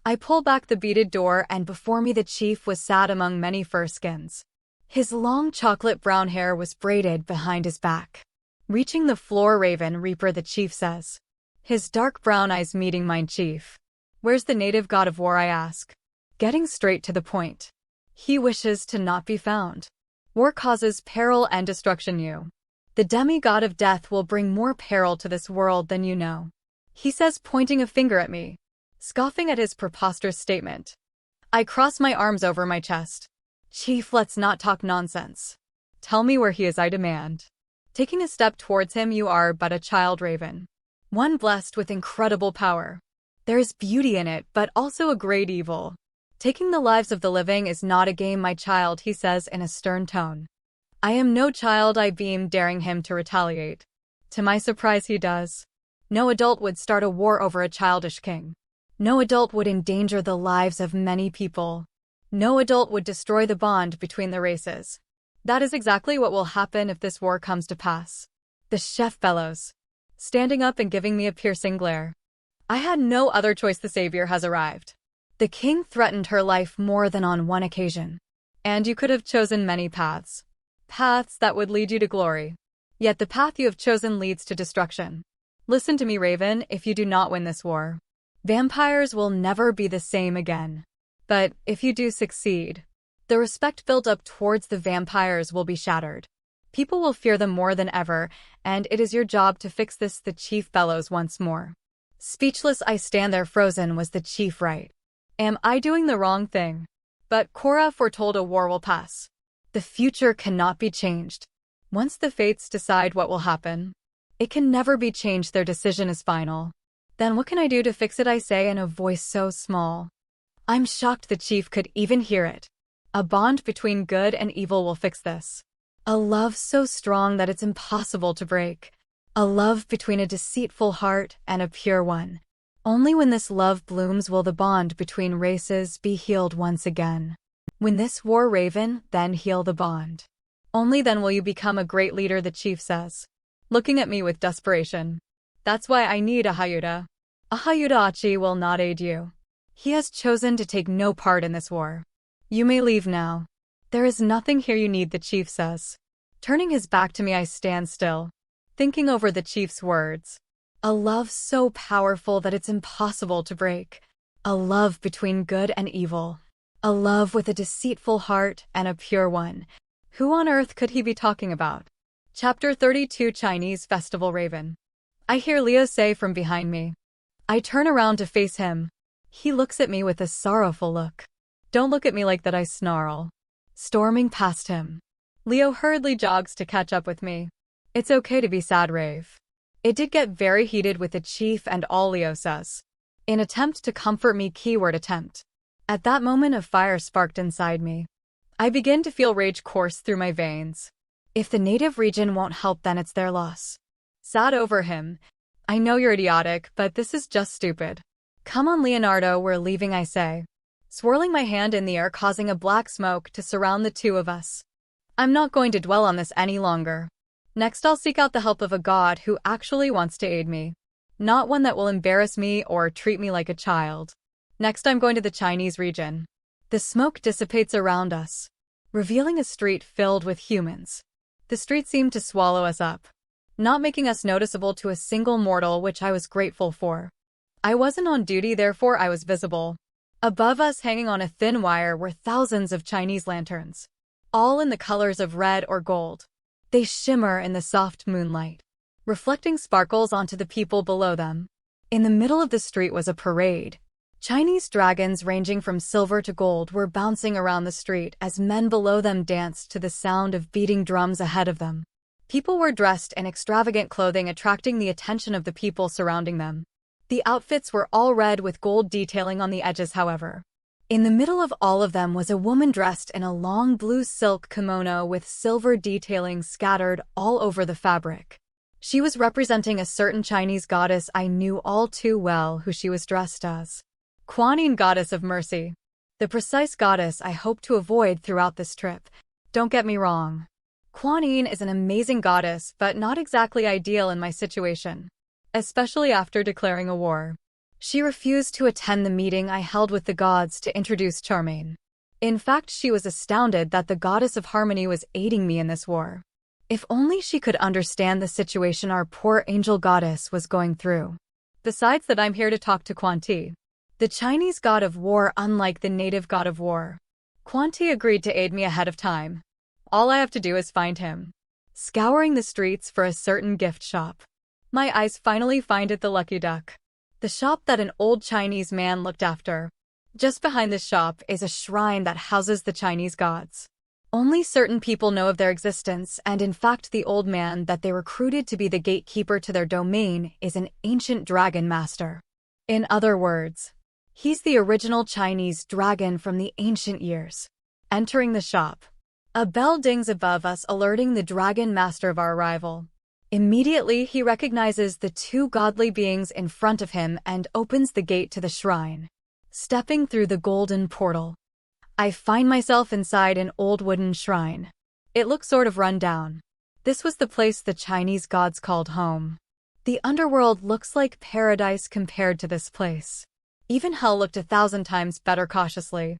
I pull back the beaded door, and before me the chief was sat among many fur skins. His long chocolate brown hair was braided behind his back. Reaching the floor, Raven Reaper, the chief says, his dark brown eyes meeting mine. Chief, where's the native god of war, I ask, getting straight to the point. He wishes to not be found. War causes peril and destruction. You, the demigod of death, will bring more peril to this world than you know, he says, pointing a finger at me. Scoffing at his preposterous statement, I cross my arms over my chest. Chief, let's not talk nonsense. Tell me where he is, I demand. Taking a step towards him. You are but a child, Raven. One blessed with incredible power. There is beauty in it, but also a great evil. Taking the lives of the living is not a game, my child, he says in a stern tone. I am no child, I beam, daring him to retaliate. To my surprise, he does. No adult would start a war over a childish king. No adult would endanger the lives of many people. No adult would destroy the bond between the races. That is exactly what will happen if this war comes to pass. The chef bellows, standing up and giving me a piercing glare. I had no other choice. The savior has arrived. The king threatened her life more than on one occasion. And you could have chosen many paths. Paths that would lead you to glory. Yet the path you have chosen leads to destruction. Listen to me, Raven, if you do not win this war, vampires will never be the same again. But if you do succeed, the respect built up towards the vampires will be shattered. People will fear them more than ever, and it is your job to fix this. The chief bellows once more. Speechless, I stand there frozen. Was the chief right? Am I doing the wrong thing? But Korra foretold a war will pass. The future cannot be changed. Once the fates decide what will happen, it can never be changed. Their decision is final. Then what can I do to fix it, I say in a voice so small. I'm shocked the chief could even hear it. A bond between good and evil will fix this. A love so strong that it's impossible to break. A love between a deceitful heart and a pure one. Only when this love blooms will the bond between races be healed once again. When this war, Raven, then heal the bond. Only then will you become a great leader, the chief says, looking at me with desperation. That's why I need Ahayuda. Ahayuda Achi will not aid you. He has chosen to take no part in this war. You may leave now. There is nothing here you need, the chief says. Turning his back to me, I stand still, thinking over the chief's words. A love so powerful that it's impossible to break. A love between good and evil. A love with a deceitful heart and a pure one. Who on earth could he be talking about? Chapter 32, Chinese Festival. Raven, I hear Leo say from behind me. I turn around to face him. He looks at me with a sorrowful look. Don't look at me like that, I snarl. Storming past him, Leo hurriedly jogs to catch up with me. It's okay to be sad, Rave. It did get very heated with the chief and all Leo says. In attempt to comfort me, keyword attempt. At that moment a fire sparked inside me. I begin to feel rage course through my veins. If the native region won't help, then it's their loss. Sad over him. I know you're idiotic, but this is just stupid. Come on, Leonardo, we're leaving, I say, swirling my hand in the air, causing a black smoke to surround the two of us. I'm not going to dwell on this any longer. Next, I'll seek out the help of a god who actually wants to aid me, not one that will embarrass me or treat me like a child. Next, I'm going to the Chinese region. The smoke dissipates around us, revealing a street filled with humans. The street seemed to swallow us up, not making us noticeable to a single mortal, which I was grateful for. I wasn't on duty, therefore I was visible. Above us, hanging on a thin wire, were thousands of Chinese lanterns, all in the colors of red or gold. They shimmer in the soft moonlight, reflecting sparkles onto the people below them. In the middle of the street was a parade. Chinese dragons ranging from silver to gold were bouncing around the street as men below them danced to the sound of beating drums ahead of them. People were dressed in extravagant clothing, attracting the attention of the people surrounding them. The outfits were all red with gold detailing on the edges, however. In the middle of all of them was a woman dressed in a long blue silk kimono with silver detailing scattered all over the fabric. She was representing a certain Chinese goddess I knew all too well who she was dressed as. Kuan-Yin, goddess of mercy. The precise goddess I hope to avoid throughout this trip. Don't get me wrong. Kuan-Yin is an amazing goddess, but not exactly ideal in my situation, especially after declaring a war. She refused to attend the meeting I held with the gods to introduce Charmaine. In fact, she was astounded that the goddess of harmony was aiding me in this war. If only she could understand the situation our poor angel goddess was going through. Besides that, I'm here to talk to Quan Ti, the Chinese god of war, unlike the native god of war. Quan Ti agreed to aid me ahead of time. All I have to do is find him. Scouring the streets for a certain gift shop, my eyes finally find it, the Lucky Duck. The shop that an old Chinese man looked after. Just behind this shop is a shrine that houses the Chinese gods. Only certain people know of their existence, and in fact the old man that they recruited to be the gatekeeper to their domain is an ancient dragon master. In other words, he's the original Chinese dragon from the ancient years. Entering the shop, a bell dings above us, alerting the dragon master of our arrival. Immediately, he recognizes the two godly beings in front of him and opens the gate to the shrine. Stepping through the golden portal, I find myself inside an old wooden shrine. It looks sort of run down. This was the place the Chinese gods called home. The underworld looks like paradise compared to this place. Even hell looked 1,000 times better. Cautiously,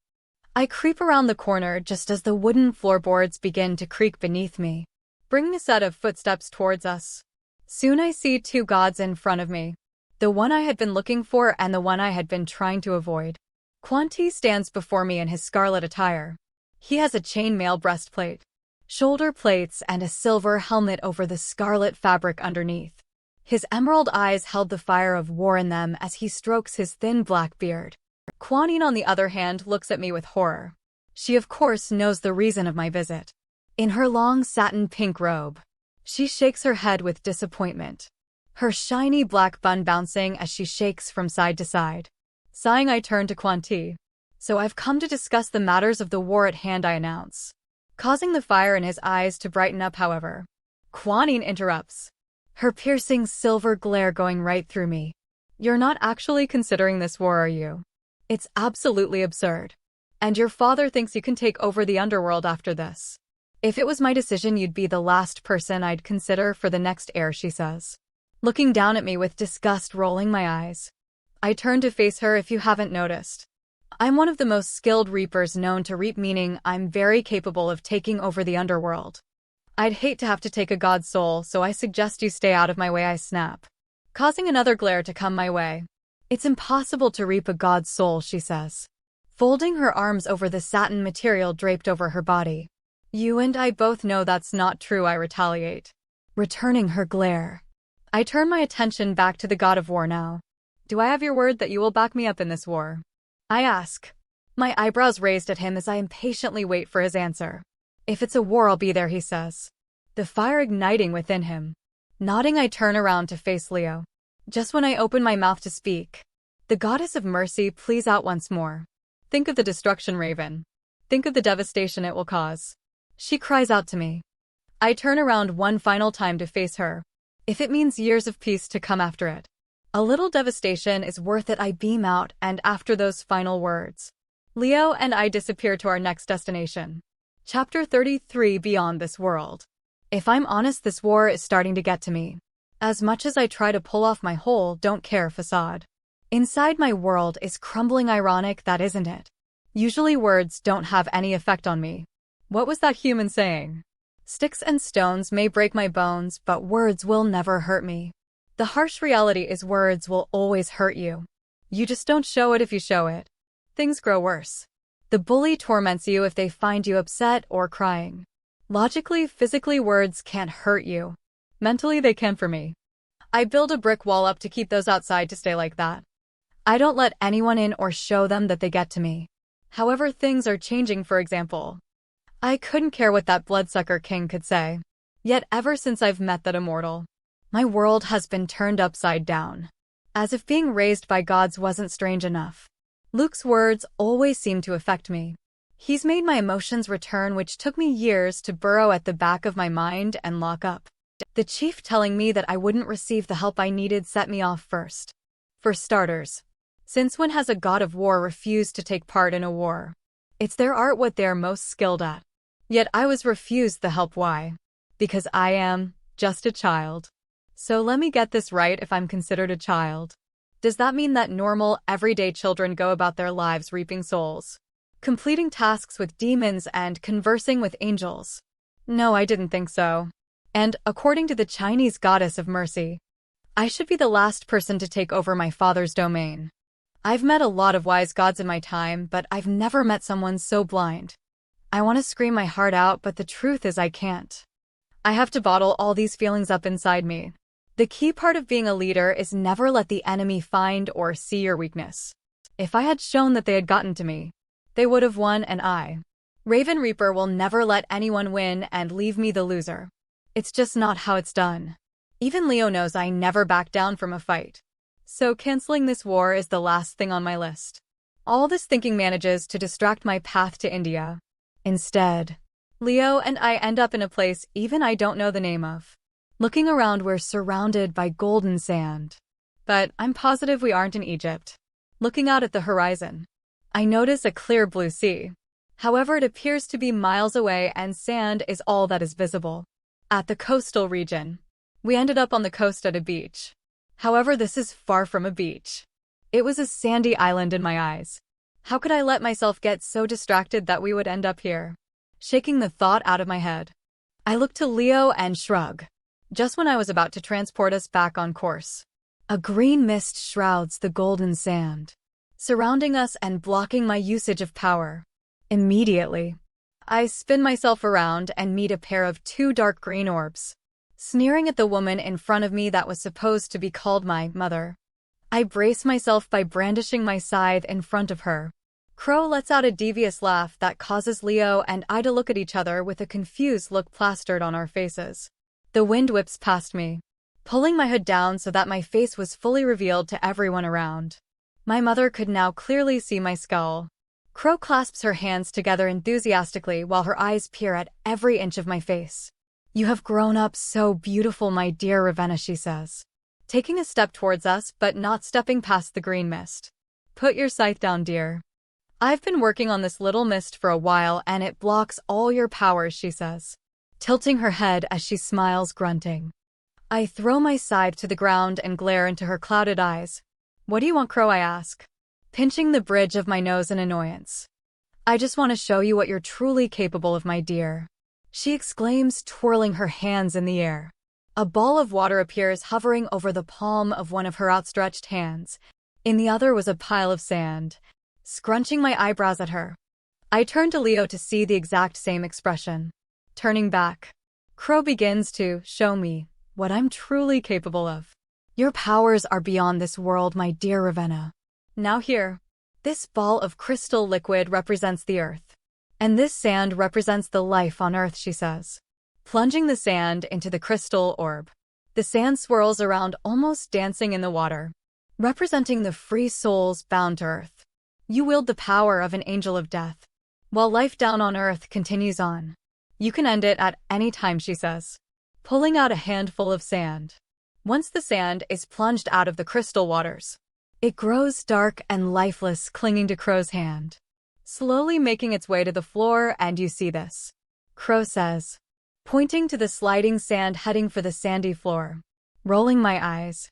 I creep around the corner just as the wooden floorboards begin to creak beneath me, bringing a set of footsteps towards us. Soon I see two gods in front of me, the one I had been looking for and the one I had been trying to avoid. Quan Ti stands before me in his scarlet attire. He has a chainmail breastplate, shoulder plates, and a silver helmet over the scarlet fabric underneath. His emerald eyes held the fire of war in them as he strokes his thin black beard. Kuan-Yin, on the other hand, looks at me with horror. She of course knows the reason of my visit. In her long satin pink robe, she shakes her head with disappointment, her shiny black bun bouncing as she shakes from side to side. Sighing, I turn to Quan Ti. So I've come to discuss the matters of the war at hand, I announce, causing the fire in his eyes to brighten up. However, Kuan-Yin interrupts, her piercing silver glare going right through me. You're not actually considering this war, are you? It's absolutely absurd. And your father thinks you can take over the underworld after this. If it was my decision, you'd be the last person I'd consider for the next heir, she says, looking down at me with disgust, rolling my eyes. I turn to face her. If you haven't noticed, I'm one of the most skilled reapers known to reap, meaning I'm very capable of taking over the underworld. I'd hate to have to take a god's soul, so I suggest you stay out of my way, I snap, causing another glare to come my way. It's impossible to reap a god's soul, she says, folding her arms over the satin material draped over her body. You and I both know that's not true, I retaliate, returning her glare. I turn my attention back to the god of war now. Do I have your word that you will back me up in this war? I ask, my eyebrows raised at him as I impatiently wait for his answer. If it's a war, I'll be there, he says. the fire igniting within him. Nodding, I turn around to face Leo. Just when I open my mouth to speak, the goddess of mercy pleads out once more. Think of the destruction, Raven. Think of the devastation it will cause. She cries out to me. I turn around one final time to face her. If it means years of peace to come after it, a little devastation is worth it, I beam out, and after those final words, Leo and I disappear to our next destination. Chapter 33, Beyond This World. If I'm honest, this war is starting to get to me. As much as I try to pull off my whole don't-care facade, inside my world is crumbling. Ironic, that isn't it? Usually words don't have any effect on me. What was that human saying? Sticks and stones may break my bones, but words will never hurt me. The harsh reality is words will always hurt you. You just don't show it if you show it. Things grow worse. The bully torments you if they find you upset or crying. Logically, physically, words can't hurt you. Mentally, they can for me. I build a brick wall up to keep those outside to stay like that. I don't let anyone in or show them that they get to me. However, things are changing. For example, I couldn't care what that bloodsucker king could say. Yet ever since I've met that immortal, my world has been turned upside down. As if being raised by gods wasn't strange enough. Luke's words always seem to affect me. He's made my emotions return, which took me years to burrow at the back of my mind and lock up. The chief telling me that I wouldn't receive the help I needed set me off first. For starters, since when has a god of war refused to take part in a war? It's their art, what they're most skilled at. Yet I was refused the help. Why? Because I am just a child. So let me get this right. If I'm considered a child, does that mean that normal, everyday children go about their lives reaping souls, completing tasks with demons and conversing with angels? No, I didn't think so. And, according to the Chinese goddess of mercy, I should be the last person to take over my father's domain. I've met a lot of wise gods in my time, but I've never met someone so blind. I want to scream my heart out, but the truth is I can't. I have to bottle all these feelings up inside me. The key part of being a leader is never let the enemy find or see your weakness. If I had shown that they had gotten to me, they would have won, and I, Raven Reaper, will never let anyone win and leave me the loser. It's just not how it's done. Even Leo knows I never back down from a fight. So canceling this war is the last thing on my list. All this thinking manages to distract my path to India. Instead, Leo and I end up in a place even I don't know the name of. Looking around, we're surrounded by golden sand. But I'm positive we aren't in Egypt. Looking out at the horizon, I notice a clear blue sea. However, it appears to be miles away, and sand is all that is visible. At the coastal region, we ended up on the coast at a beach. However, this is far from a beach. It was a sandy island in my eyes. How could I let myself get so distracted that we would end up here? Shaking the thought out of my head, I look to Leo and shrug. Just when I was about to transport us back on course, a green mist shrouds the golden sand, surrounding us and blocking my usage of power. Immediately, I spin myself around and meet a pair of two dark green orbs, sneering at the woman in front of me that was supposed to be called my mother. I brace myself by brandishing my scythe in front of her. Crow lets out a devious laugh that causes Leo and I to look at each other with a confused look plastered on our faces. The wind whips past me, pulling my hood down so that my face was fully revealed to everyone around. My mother could now clearly see my skull. Crow clasps her hands together enthusiastically while her eyes peer at every inch of my face. "You have grown up so beautiful, my dear Ravenna," she says, taking a step towards us but not stepping past the green mist. "Put your scythe down, dear. I've been working on this little mist for a while and it blocks all your powers," she says, tilting her head as she smiles, grunting. I throw my scythe to the ground and glare into her clouded eyes. "What do you want, Crow?" I ask, pinching the bridge of my nose in annoyance. "I just want to show you what you're truly capable of, my dear," she exclaims, twirling her hands in the air. A ball of water appears, hovering over the palm of one of her outstretched hands. In the other was a pile of sand. Scrunching my eyebrows at her, I turn to Leo to see the exact same expression. Turning back, Crow begins to show me what I'm truly capable of. "Your powers are beyond this world, my dear Ravenna. Now here, this ball of crystal liquid represents the earth, and this sand represents the life on earth," she says. plunging the sand into the crystal orb. The sand swirls around, almost dancing in the water, representing the free souls bound to earth. You wield the power of an angel of death. While life down on earth continues on, you can end it at any time, she says, pulling out a handful of sand. Once the sand is plunged out of the crystal waters, it grows dark and lifeless, clinging to Crow's hand, slowly making its way to the floor. And you see this, Crow says, pointing to the sliding sand heading for the sandy floor. Rolling my eyes,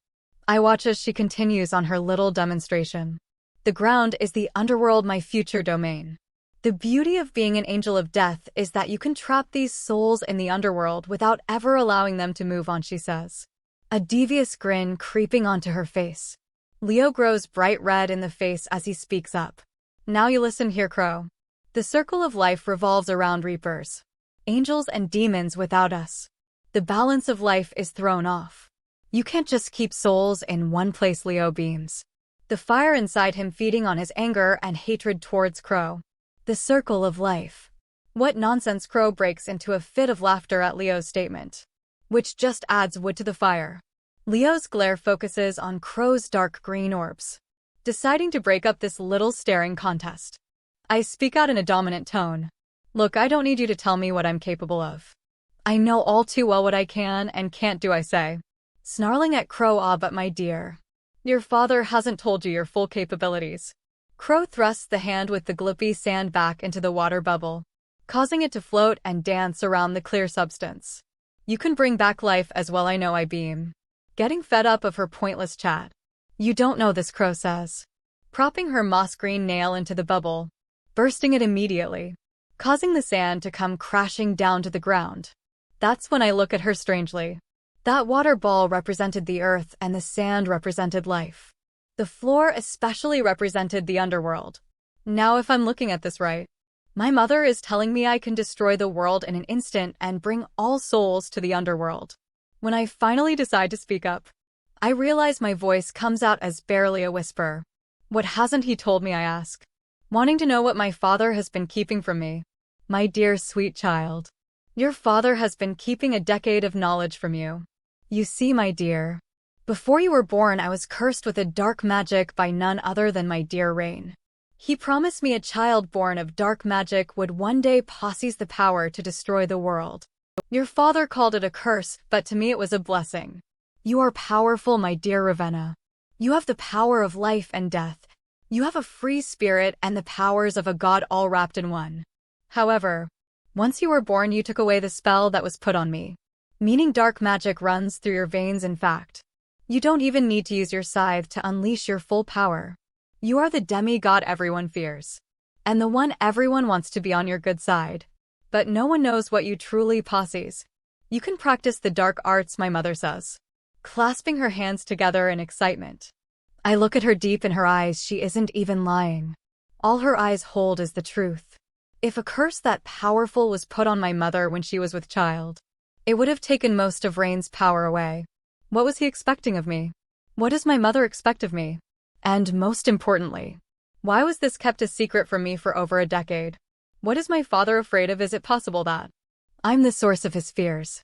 I watch as she continues on her little demonstration. The ground is the underworld, my future domain. The beauty of being an angel of death is that you can trap these souls in the underworld without ever allowing them to move on, she says, a devious grin creeping onto her face. Leo grows bright red in the face as he speaks up. Now you listen here, Crow. The circle of life revolves around reapers, angels and demons. Without us, the balance of life is thrown off. You can't just keep souls in one place, Leo beams, the fire inside him feeding on his anger and hatred towards Crow. The circle of life. What nonsense! Crow breaks into a fit of laughter at Leo's statement, which just adds wood to the fire. Leo's glare focuses on Crow's dark green orbs, deciding to break up this little staring contest. I speak out in a dominant tone. Look, I don't need you to tell me what I'm capable of. I know all too well what I can and can't do, I say, snarling at Crow. Ah, but my dear, your father hasn't told you your full capabilities. Crow thrusts the hand with the glippy sand back into the water bubble, causing it to float and dance around the clear substance. You can bring back life as well, I know, I beam, getting fed up of her pointless chat. You don't know this, Crow says, propping her moss-green nail into the bubble, bursting it immediately, causing the sand to come crashing down to the ground. That's when I look at her strangely. That water ball represented the earth and the sand represented life. The floor especially represented the underworld. Now, if I'm looking at this right, my mother is telling me I can destroy the world in an instant and bring all souls to the underworld. When I finally decide to speak up, I realize my voice comes out as barely a whisper. What hasn't he told me, I ask, wanting to know what my father has been keeping from me. My dear sweet child, your father has been keeping a decade of knowledge from you. You see, my dear, before you were born, I was cursed with a dark magic by none other than my dear Rain. He promised me a child born of dark magic would one day possess the power to destroy the world. Your father called it a curse, but to me it was a blessing. You are powerful, my dear Ravenna. You have the power of life and death. You have a free spirit and the powers of a god all wrapped in one. However, once you were born, you took away the spell that was put on me, meaning dark magic runs through your veins. In fact, you don't even need to use your scythe to unleash your full power. You are the demigod everyone fears, and the one everyone wants to be on your good side. But no one knows what you truly possess. You can practice the dark arts, my mother says, clasping her hands together in excitement. I look at her deep in her eyes. She isn't even lying. All her eyes hold is the truth. If a curse that powerful was put on my mother when she was with child, it would have taken most of Rain's power away. What was he expecting of me? What does my mother expect of me? And most importantly, why was this kept a secret from me for over a decade? What is my father afraid of? Is it possible that I'm the source of his fears?